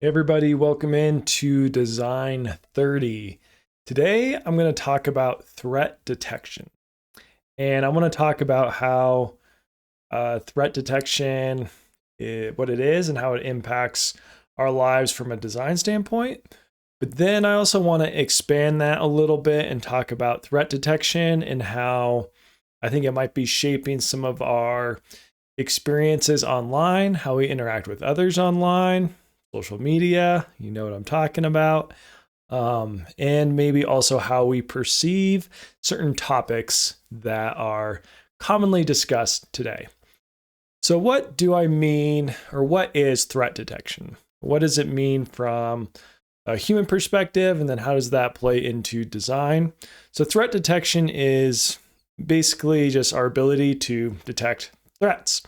Hey everybody, welcome into Design 30. Today I'm going to talk about threat detection. And I want to talk about how threat detection, what it is and how it impacts our lives from a design standpoint. But then I also want to expand that a little bit and talk about threat detection and how I think it might be shaping some of our experiences online, how we interact with others online, social media, you know what I'm talking about, and maybe also how we perceive certain topics that are commonly discussed today. So, what do I mean, or what is threat detection? What does it mean from a human perspective, and then how does that play into design? So, threat detection is basically just our ability to detect threats,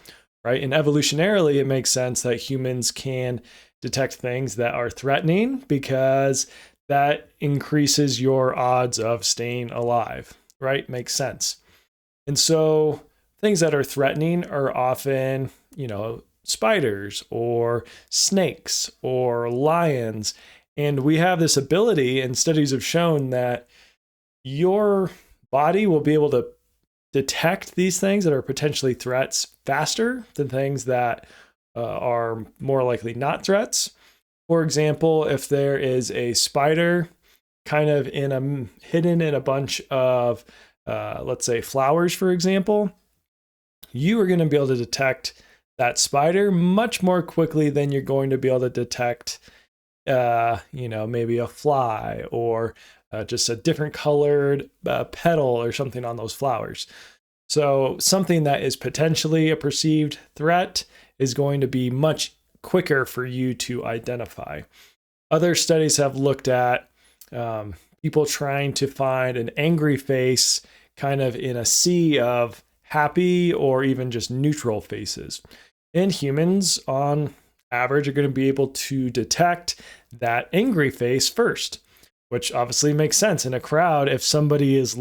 right? And evolutionarily, it makes sense that humans can detect things that are threatening because that increases your odds of staying alive, right? Makes sense. And so things that are threatening are often, spiders or snakes or lions. And we have this ability, and studies have shown that your body will be able to detect these things that are potentially threats faster than things that are more likely not threats. For example, if there is a spider kind of hidden in a bunch of, let's say, flowers, for example, you are going to be able to detect that spider much more quickly than you're going to be able to detect, maybe a fly or just a different colored petal or something on those flowers. So something that is potentially a perceived threat is going to be much quicker for you to identify. Other studies have looked at people trying to find an angry face kind of in a sea of happy or even just neutral faces. And humans, on average, are going to be able to detect that angry face first, which obviously makes sense. In a crowd, if somebody is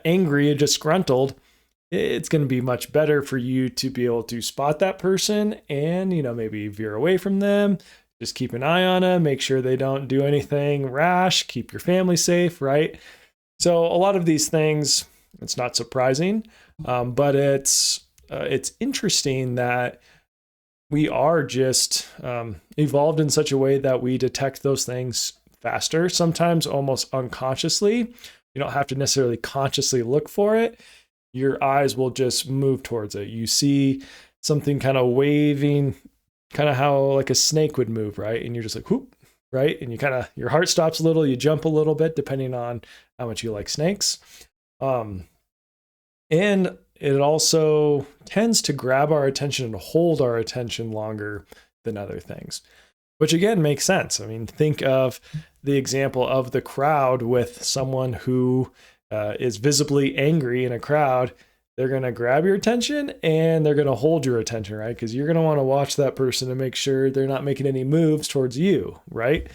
angry and disgruntled, it's going to be much better for you to be able to spot that person and, maybe veer away from them. Just keep an eye on them, make sure they don't do anything rash, keep your family safe, right? So a lot of these things, it's not surprising, but it's interesting that we are just evolved in such a way that we detect those things faster, sometimes almost unconsciously. You don't have to necessarily consciously look for it. Your eyes will just move towards it. You see something kind of waving, kind of how like a snake would move, right? And you're just like, whoop, right? And your heart stops a little, you jump a little bit, depending on how much you like snakes. And it also tends to grab our attention and hold our attention longer than other things, which again makes sense. I mean, think of the example of the crowd with someone who is visibly angry in a crowd. They're going to grab your attention and they're going to hold your attention, right? Because you're going to want to watch that person and make sure they're not making any moves towards you, right?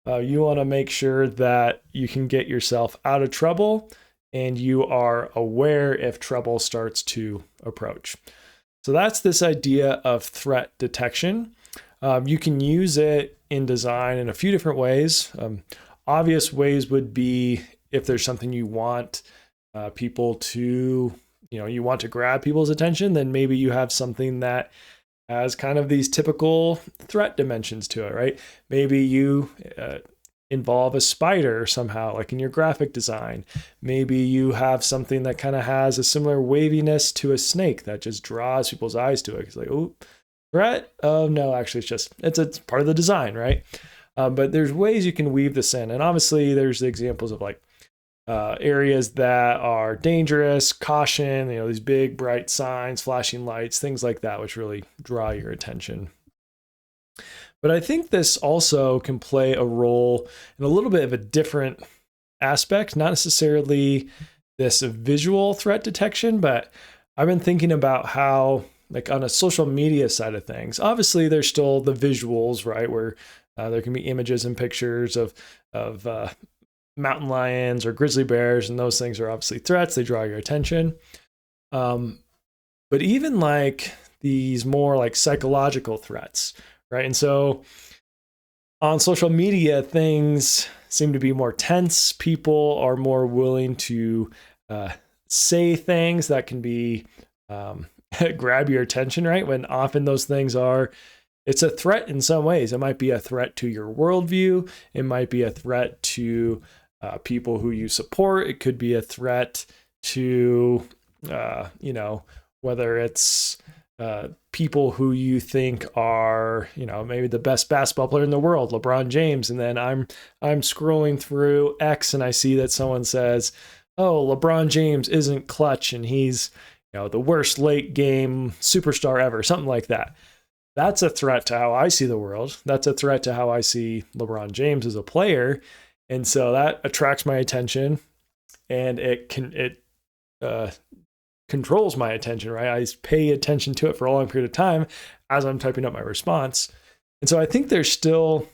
You want to make sure that you can get yourself out of trouble and you are aware if trouble starts to approach. So that's this idea of threat detection. You can use it in design in a few different ways. Obvious ways would be if there's something you want people to, you want to grab people's attention, then maybe you have something that has kind of these typical threat dimensions to it, right? Maybe you involve a spider somehow, like in your graphic design. Maybe you have something that kind of has a similar waviness to a snake that just draws people's eyes to it. It's like, oh, threat? Oh, no, actually, it's part of the design, right? But there's ways you can weave this in. And obviously, there's the examples of like areas that are dangerous, caution, these big bright signs, flashing lights, things like that, which really draw your attention. But I think this also can play a role in a little bit of a different aspect, not necessarily this visual threat detection, but I've been thinking about how, like on a social media side of things, obviously there's still the visuals, right, where there can be images and pictures of mountain lions or grizzly bears, and those things are obviously threats. They draw your attention. But even like these more like psychological threats, right? And so On social media, things seem to be more tense. People are more willing to say things that can be grab your attention, right? When often those things are, it's a threat in some ways. It might be a threat to your worldview. It might be a threat to people who you support. It could be a threat to, whether it's people who you think are, maybe the best basketball player in the world, LeBron James. And then I'm scrolling through X and I see that someone says, oh, LeBron James isn't clutch and he's, the worst late game superstar ever, something like that. That's a threat to how I see the world. That's a threat to how I see LeBron James as a player. And so that attracts my attention, and it controls my attention, right? I pay attention to it for a long period of time as I'm typing up my response. And so I think there's still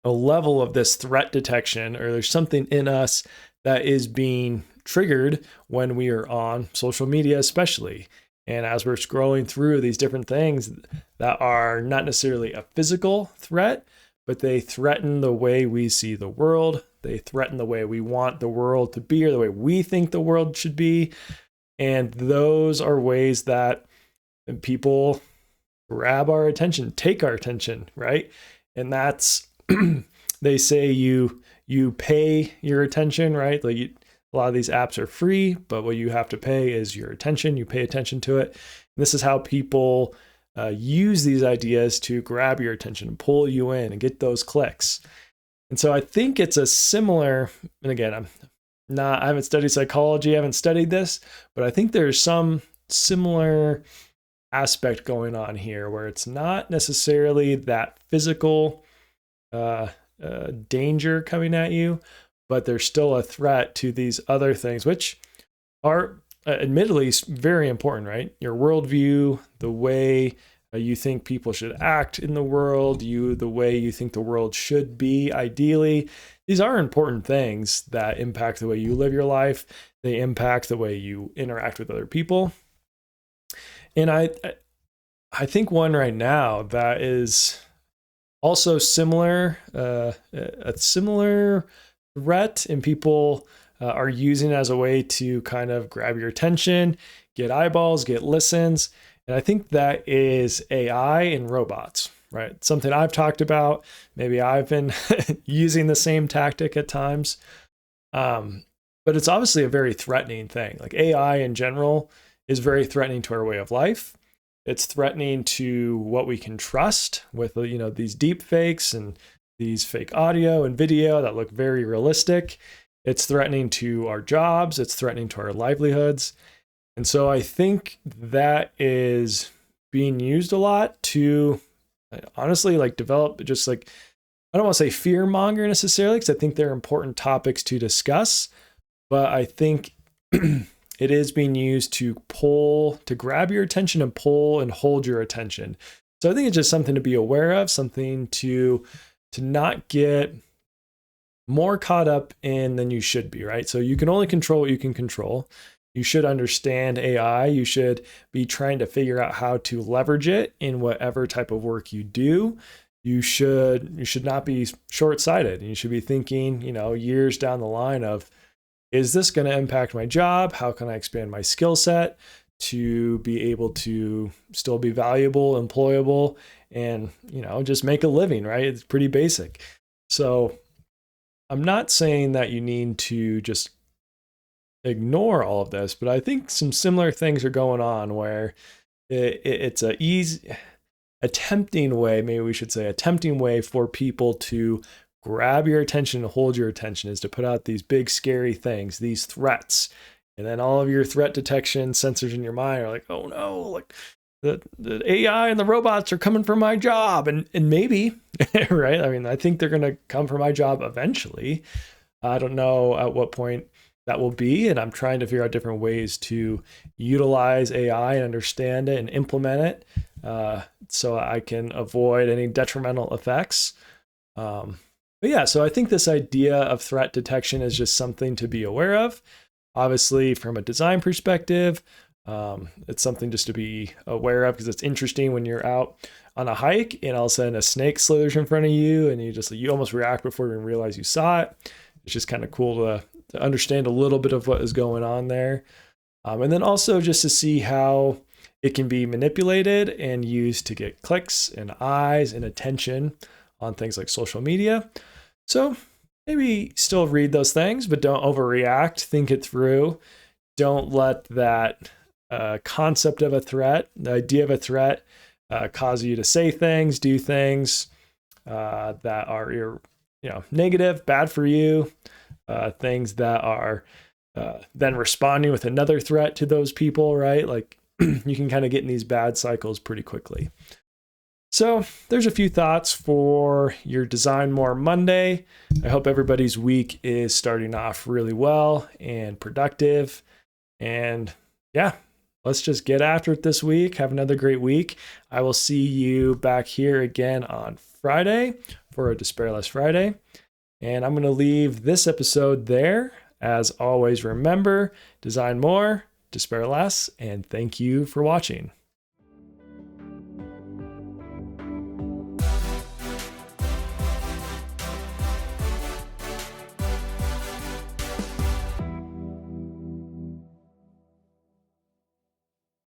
a level of this threat detection, or there's something in us that is being triggered when we are on social media, especially. And as we're scrolling through these different things that are not necessarily a physical threat, but they threaten the way we see the world. They threaten the way we want the world to be, or the way we think the world should be. And those are ways that people grab our attention, take our attention, right? And that's, they say you pay your attention, right? Like a lot of these apps are free, but what you have to pay is your attention. You pay attention to it. And this is how people use these ideas to grab your attention, pull you in, and get those clicks. And so I think it's a similar, and again, I haven't studied psychology, I haven't studied this, but I think there's some similar aspect going on here where it's not necessarily that physical danger coming at you, but there's still a threat to these other things, which are admittedly very important, right? Your worldview, the way you think people should act in the world, the way you think the world should be, ideally. These are important things that impact the way you live your life. They impact the way you interact with other people. And I think one right now that is also similar, a similar threat, and people are using it as a way to kind of grab your attention, get eyeballs, get listens. And I think that is AI and robots, right? Something I've talked about. Maybe I've been using the same tactic at times. But it's obviously a very threatening thing. Like AI in general is very threatening to our way of life. It's threatening to what we can trust with, these deep fakes and these fake audio and video that look very realistic. It's threatening to our jobs. It's threatening to our livelihoods. And so I think that is being used a lot to honestly develop just I don't want to say fear monger necessarily, because I think they're important topics to discuss, but I think it is being used to grab your attention and pull and hold your attention. So I think it's just something to be aware of, something to not get more caught up in than you should be, right? So you can only control what you can control. You should understand AI. You should be trying to figure out how to leverage it in whatever type of work you do. You should not be short-sighted. You should be thinking, years down the line of, is this going to impact my job? How can I expand my skill set to be able to still be valuable, employable, and, just make a living, right? It's pretty basic. So I'm not saying that you need to just ignore all of this, but I think some similar things are going on where it's a tempting way for people to grab your attention and hold your attention is to put out these big scary things, these threats. And then all of your threat detection sensors in your mind are like, oh no, like the AI and the robots are coming for my job. And maybe, right? I mean, I think they're going to come for my job eventually. I don't know at what point that will be. And I'm trying to figure out different ways to utilize AI and understand it and implement it so I can avoid any detrimental effects. But yeah, so I think this idea of threat detection is just something to be aware of. Obviously, from a design perspective, it's something just to be aware of because it's interesting when you're out on a hike and all of a sudden a snake slithers in front of you and you almost react before you even realize you saw it. It's just kind of cool to understand a little bit of what is going on there. And then also just to see how it can be manipulated and used to get clicks and eyes and attention on things like social media. So maybe still read those things, but don't overreact. Think it through. Don't let that concept of a threat, the idea of a threat, cause you to say things, do things that are negative, bad for you, things that are then responding with another threat to those people, right? Like you can kind of get in these bad cycles pretty quickly. So there's a few thoughts for your Design More Monday. I hope everybody's week is starting off really well and productive. And yeah, let's just get after it this week. Have another great week. I will see you back here again on Friday for a Despair Less Friday. And I'm going to leave this episode there. As always, remember, design more, despair less, and thank you for watching.